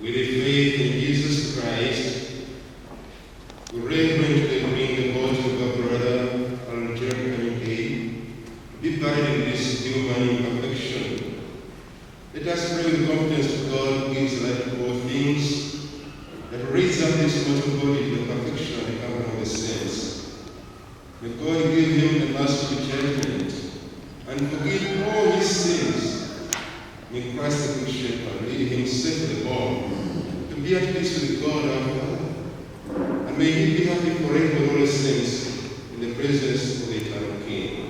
With a faith in Jesus Christ, we reverently bring the body of our brother, Alger Kanike, be buried in this human imperfection. Let us pray with confidence to God who gives life to all things, that raise up this mortal body to the perfection and the covering of the saints. May God give him the merciful judgment and forgive all his sins. May Christ the Good Shepherd lead him safely home to be at peace with God our Father. And may he be happy forever with all his saints in the presence of the eternal King.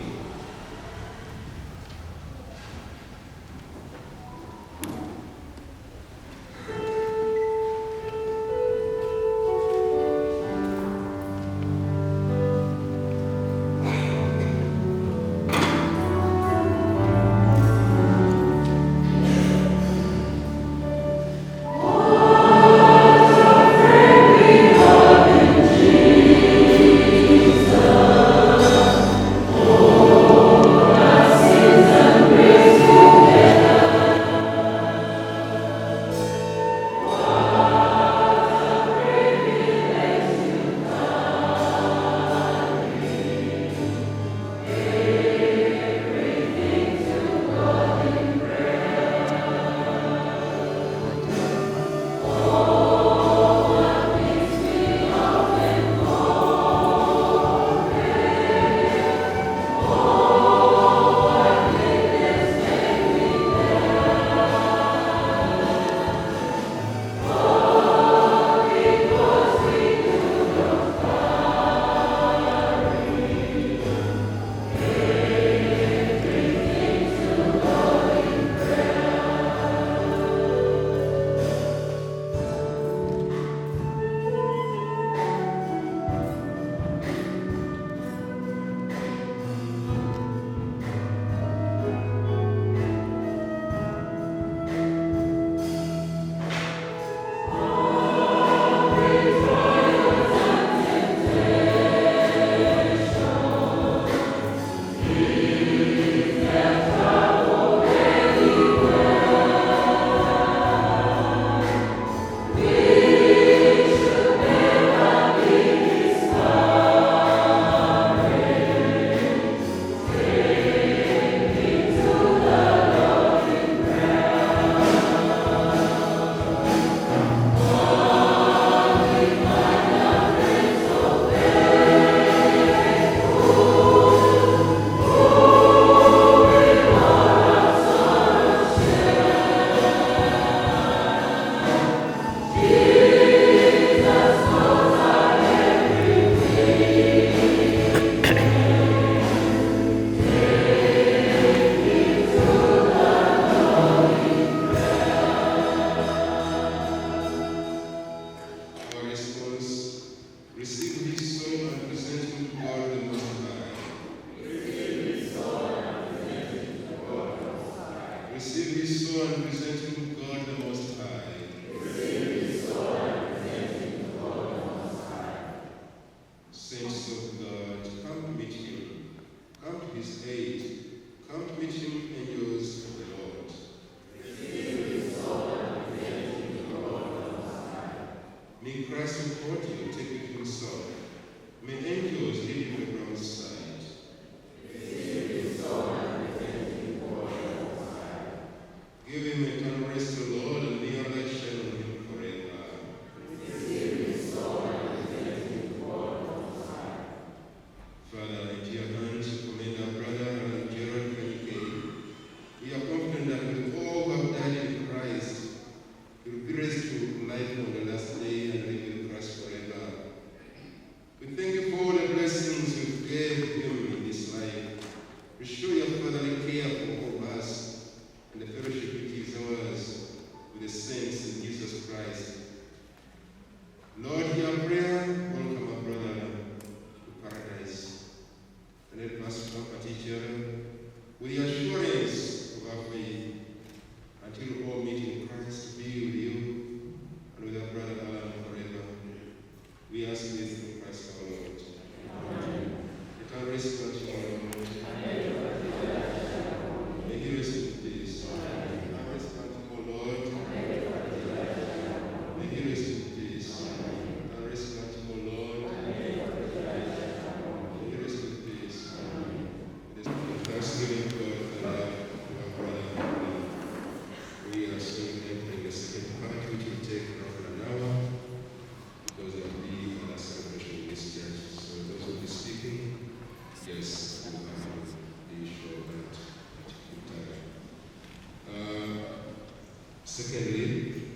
Secondly,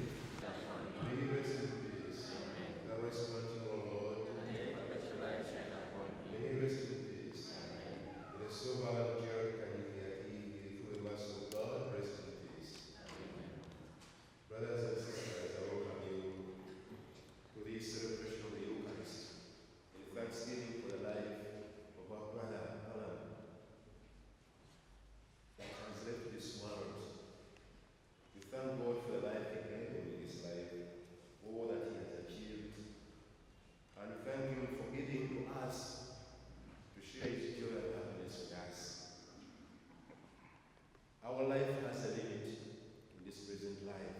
may he rest in peace. Thou rest wanting, O Lord. May he rest in peace. It is so hard, Jared Kanyaki, through the mercy of God, rest in peace. Brothers and sisters, I welcome you to this celebration of the Eucharist in thanksgiving for the life of our brother Alan that has left this world. We thank God for the life he gave him in his life, all that he has achieved, and we thank him for giving to us to share his joy and happiness with us. Our life has a limit in this present life.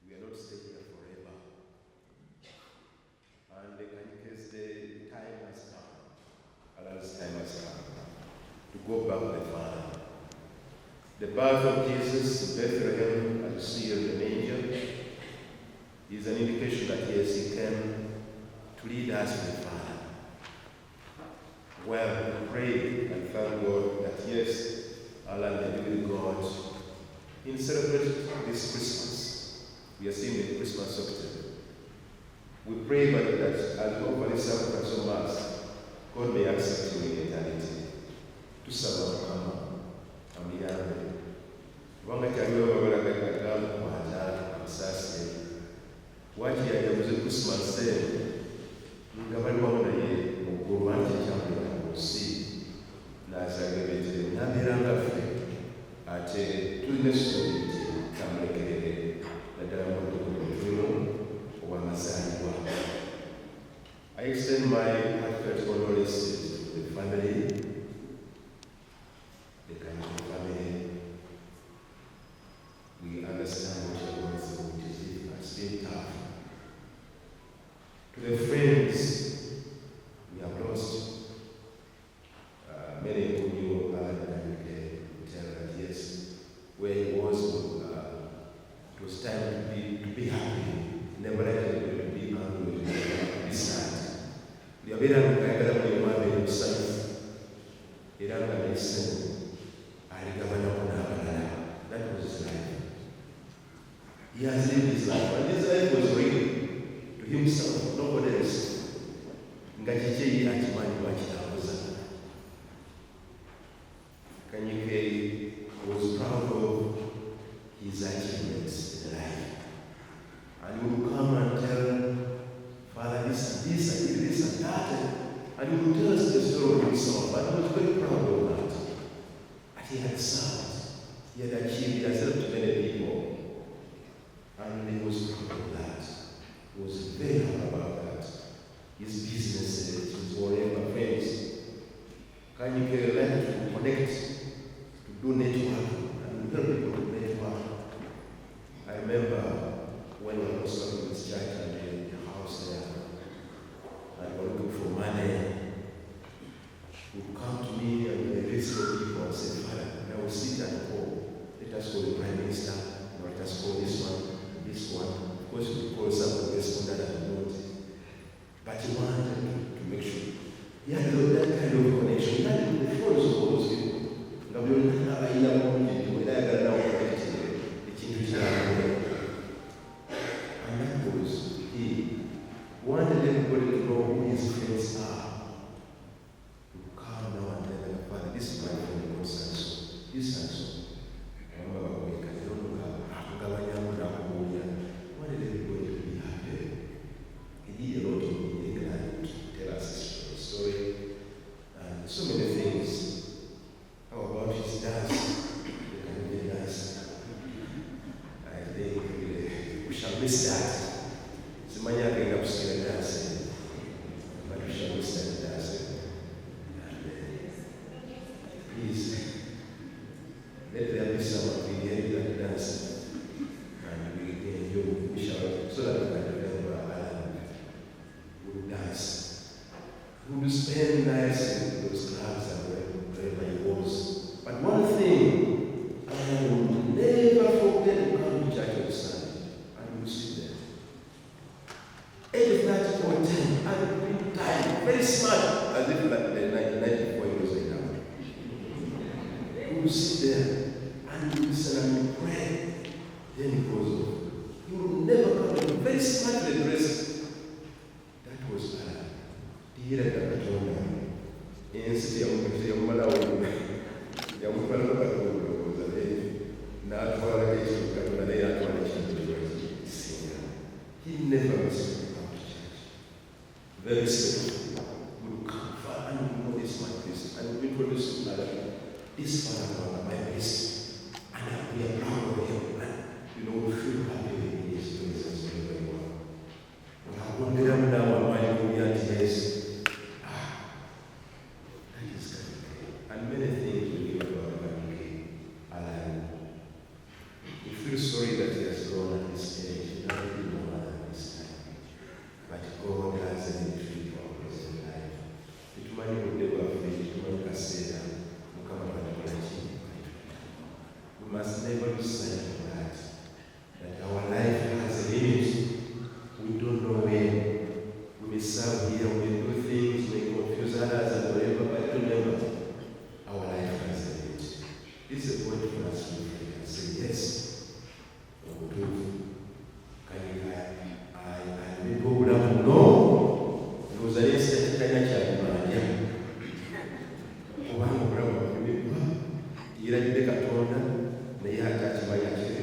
We are not staying here forever. And in case the time has come, Allah's time has come to go back to the Father. The birth of Jesus in Bethlehem, as you see in the manger, is an indication that yes, he came to lead us to the Father. Well, we pray and thank God that yes, Allah and the living God, in celebrating this Christmas, we are seeing the Christmas octave. We pray that as we offer this sacrifice of Mass, God may accept you in eternity. To Sabbath, Amiyame. Wanga kyaliwo babalaga kagamba kwata amasasi. Waki yajabuze Christmas nga bali wamu naye muggulu wangi ekyambula mu nsi n'azagebetera n'abeera nga ffe ate tulina essuubi nti tamulekerere naddala mu butukuvu obw'amazaalibwa. I extend my heartfelt condolences to the family, the Kanyaki family. We understand what you're going through. It's been tough. To the friends we have lost, many who knew Alan Kanyaki tell that yes, where he was, it was time to be happy. Never let it be angry, be sad. We have been able to get up with my baby son. He ran away sin. I recovered on that was his life. He has lived his life, and his life was real to himself, nobody else. Ngachichei achimani wachitabuza. Kanyike was proud of his achievements in life. And he would come and tell Father this and this, I did this and that. And he would tell us the story of himself, but he was very proud of that. And he had served, he had achieved, he had served to many people. And he was proud of that. He was very proud about that. His businesses, his whatever friends. Can you get learn to connect, to do network, and help people to network? I remember when I was working with church and the house there, and we were looking for money, would come to me and the list of people and say, Father, I will sit and call. Let us call the Prime Minister, or let us call this one. Of course, we call some of this one that I know. But he wanted to make sure. He had that kind of connection. He had the phones of all those people. And that was he wanted everybody to know who his friends are. To come now and tell them, Father, this is my friend, God, so. This and so. Wanted everybody to be happy. He did a lot of England to tell us his story and so many things. How about his dance? The Canadian dance. I think we shall miss that. Simanya can up skill dancing, but we shall miss that dancing. And please let there be some of the that dancing. We shall, so that we can remember Alan who dance, who would spend nights in those clubs and wherever he was. But one thing, Alan would never forget to come to church on Sunday, and we would sit there. 8:30 or 10, and bring time, very smart, as if like the night before he was like that. We would sit there and we listen and we pray. Then he goes off. He will never come in. Very smartly dressed. That was Alan. He had a Katonda. Instead of Malawi, Yamukala was a lady. Not for a case of Katonda, they are going to senior. He never missed the church. Very simple. We will come far and we know this my priest. And we introduce another. This father, my priest. And we are proud of him. You know, we feel happy in his presence very well. We have one day now, my yes. That is good. And many things we hear about Alan. We feel sorry that he has grown at this age. He doesn't really know at this time. But God has an entry for his life. It money will never finish. It money can say that. We must never lose sight of that. That our life has a limit. We don't know when. We may serve here, we may do things, we may confuse others and whatever, but remember, our life has a limit. This is a point for us to reflect and say, yes, we will do. Can I may go down? No. There was an instant kind of child. They had that by accident.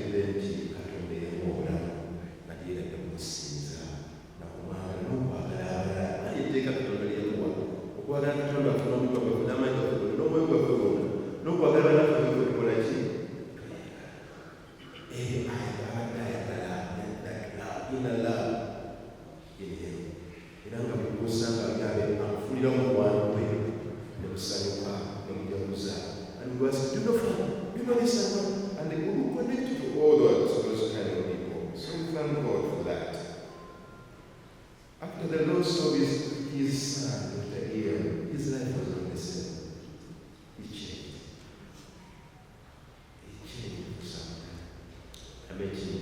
And they will connect to all those kind of people. So we thank God for that. After the loss of his son, Dr. Ian, his life was not the same. He changed. He changed for something. I met him,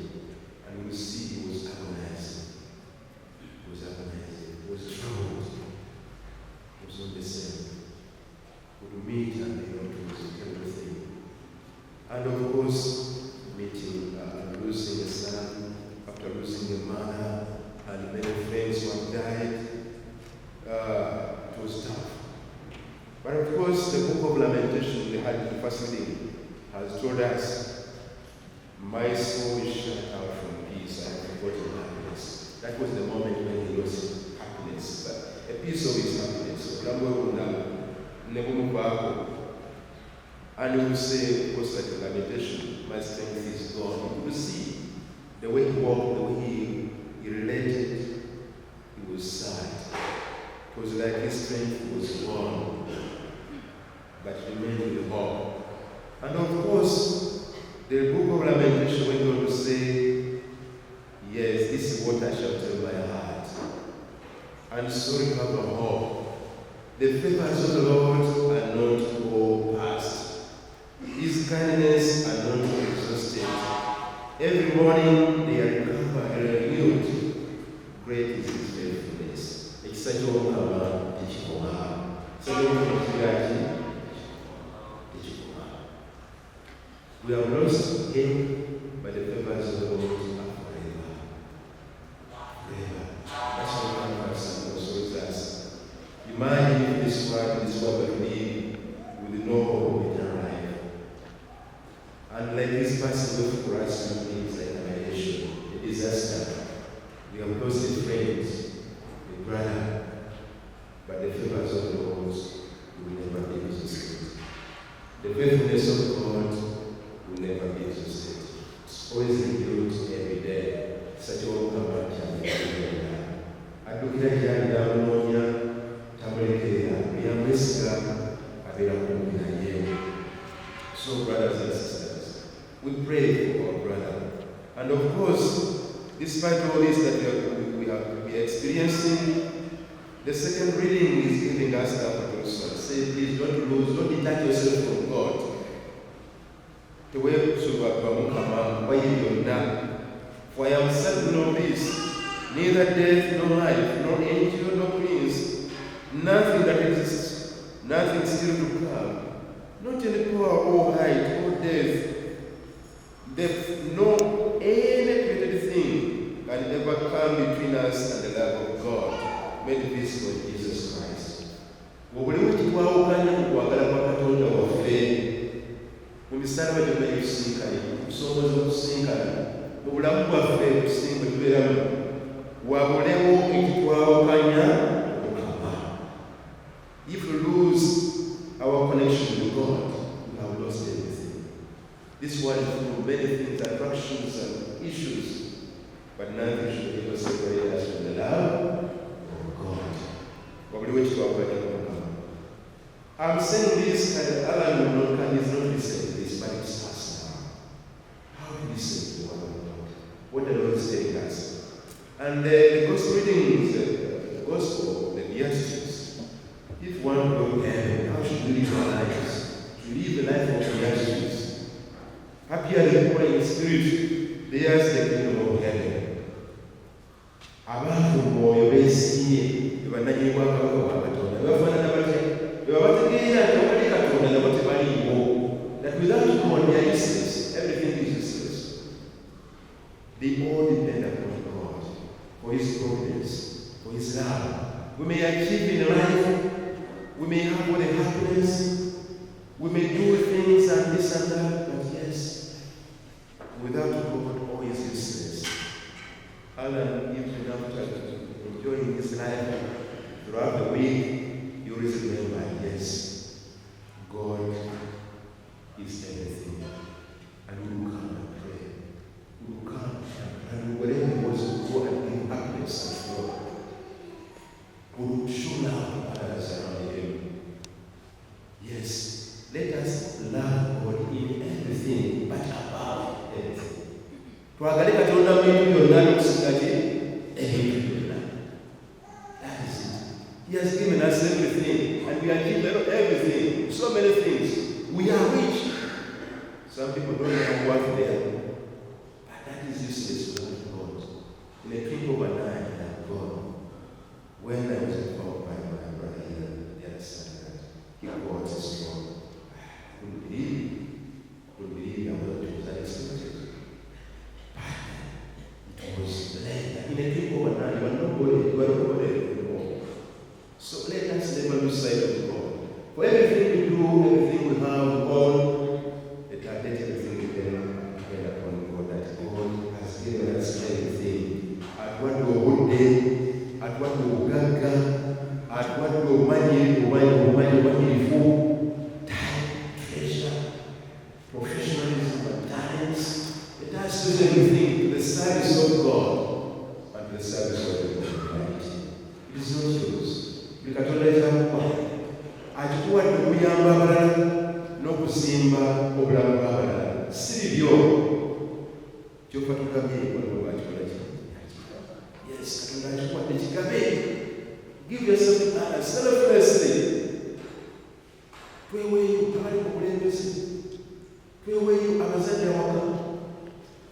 and we see he was agonizing. He was agonizing. He was troubled. He was not the same. We would meet and it was a terrible thing. And of course, meeting, losing a son, after losing a mother, and many friends who have died, it was tough. But of course, the book of Lamentation, the first reading, has told us, my soul is shut out from peace and forgotten happiness. That was the moment when he lost happiness, but a piece of his happiness. And you will say, of course, like a Lamentation, my strength is gone. You will see the way he walked, the way he related, he was sad. It was like his strength was gone, but remained with hope. And of course, the book of Lamentation went on to say, yes, this is what I shall tell my heart. And so recover hope. The favors of the Lord are not all past. His kindness are not exhausted. Every morning they are recovered and renewed. Great is his faithfulness. We have lost him, but the favors of the Lord are forever. Forever. That's how one person also us. Imagine if this world we live with no hope in our life. And like this person looking for us in things like annihilation, a disaster. We have lost a friend, a brother, but the favors of the Lord will never be exhausted. The faithfulness of God will never be exhausted. It's always renewed every day. Such a welcome and adukira kyalira munoonya tamulekerera byamwesiga abeera kumpi naye. So brothers and sisters, we pray for our brother. And of course, despite all this that we are experiencing, the second reading is giving us that also. Say, please don't detach yourself from God. The way for I am certain of this, neither death nor life, nor angel nor prince, nothing that exists, nothing still to come, not any power or height or depth, no ever come between us and the love of God made visible in Jesus Christ. Obulimu kitwawukanya mu kwagala kwa Katonda waffe mu misalaba gyonna gyetusinkanye, okusoboza okusinkana mu bulamu bwaffe tusinga tubeeramu, wabulewo ekitwawukanya Mukama. If we lose our connection with God, we have lost everything. This world is full of many things, attractions and issues, but nothing should ever separate us from the love of God. Wabulewo ekitwawukanya Mukama. I'm saying this, and Alan will not listen to this, but it starts now. How do we listen to the word of God? What the Lord is telling us. And the gospel reading is the gospel, the Beatitudes. If one go to heaven, how should we live our lives? To live the life of the Beatitudes. Happy are the poor in spirit, theirs the kingdom of heaven. Abantu mwoyo beesimye, bebannanyibwa kabaka wa Katonda. Bebafaanana batya? Bebabategeera nti awali Katonda nabo tebaliiwo. That without God they are useless. Everything is useless. They all depend upon God for His providence, for His love. We may achieve in life, we may have all the happiness, we may do things and this and that, but yes, without God all is useless. Alan, even after enjoying his life throughout the week, you always remember, yes, God is everything. And we will come and pray. We will come and whatever was to go and give happiness and joy. We will show love to others around Him. Yes, let us love God in everything, but above everything. Twagale Katonda mu bintu byonna n'okusinga ki? Ebintu byonna. That is it. He has given us everything, and we are given everything, so many things. We are rich. Some people don't know what they are, but that is useless without God. In a twinkle of an eye, I am gone. When I was involved by my brother here, the other side, that he got strong. I couldn't believe I was unexpected. But it was late. In a twinkle of an eye, you are nobody anymore. So let us never lose sight of God. For everything we do, everything we have, all, let everything depend upon God. That God has given us everything. At what we would day, at what we would gaga, at what we money, time, treasure, professionalism, and talents. Let us use everything to the service of God and to the service of humanity. It is not yours. Katonda ekyakuwa akikuwadde okuyamba abalala n'okuzimba obulamu bw'abalala. Si bibyo kyova tugabye waliwo bakikola ki? Yes, Katonda akikuwadde kigabe. Give yourself to others selflessly. Tweweeyo abali mu bulembeze, tweweeyo abazadde awaka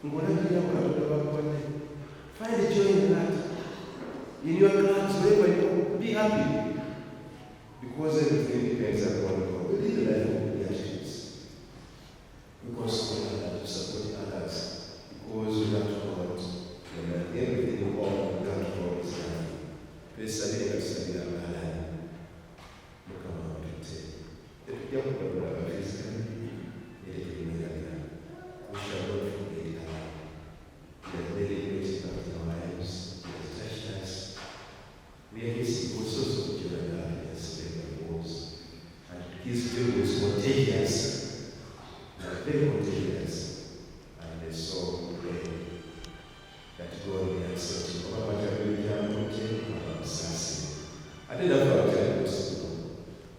ng'olagirira ku Katonda bakuwadde. Find joy in that. In your class, wherever you go, be happy. Because everything depends upon God. We live the life of Beatitudes. Because we have to support others. Because we have to God. And everything we all without God is done. Please study our life. Look around and say, if you don't know about this, we shall not forget God. He has made a great part of our lives. He has touched us. We are His source of joy and happiness wherever He goes. And His joy was contagious. Very contagious. And so we pray that God will accept you. Ate nafa akyali kusibu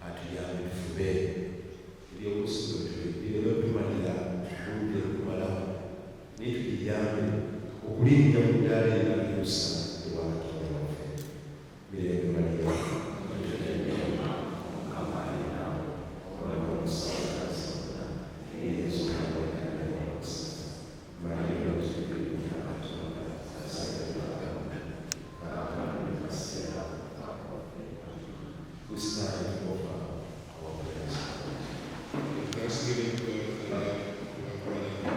atuyambe tufube ebyokusibu ebyokumalira tuludde kumalamu naye tuyambe okulinnya mu ddala erikusa ewa Katonda waffe mirembe malira Thanksgiving for the love of our brother.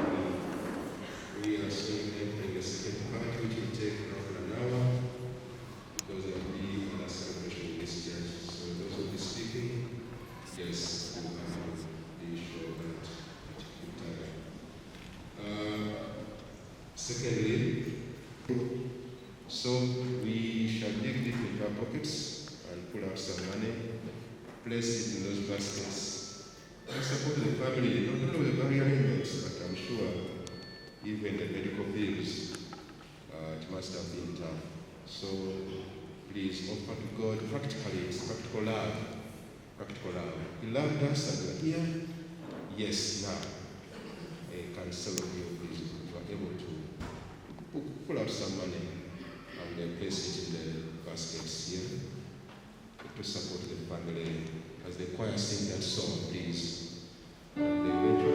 We are saying that in the second part, which will take Secondly, so we shall dig deep into our pockets and pull out some money, place it in those baskets, and support the family, not only with the very arrangements, but I'm sure even the medical bills, it must have been tough. So please offer to God practically, it's practical love. Practical love. He loved us and we are here. Yes, now. Can some of you please, if you are able to pull out some money and place it in the baskets here to support the family as the choir sing that song, please. And the eventual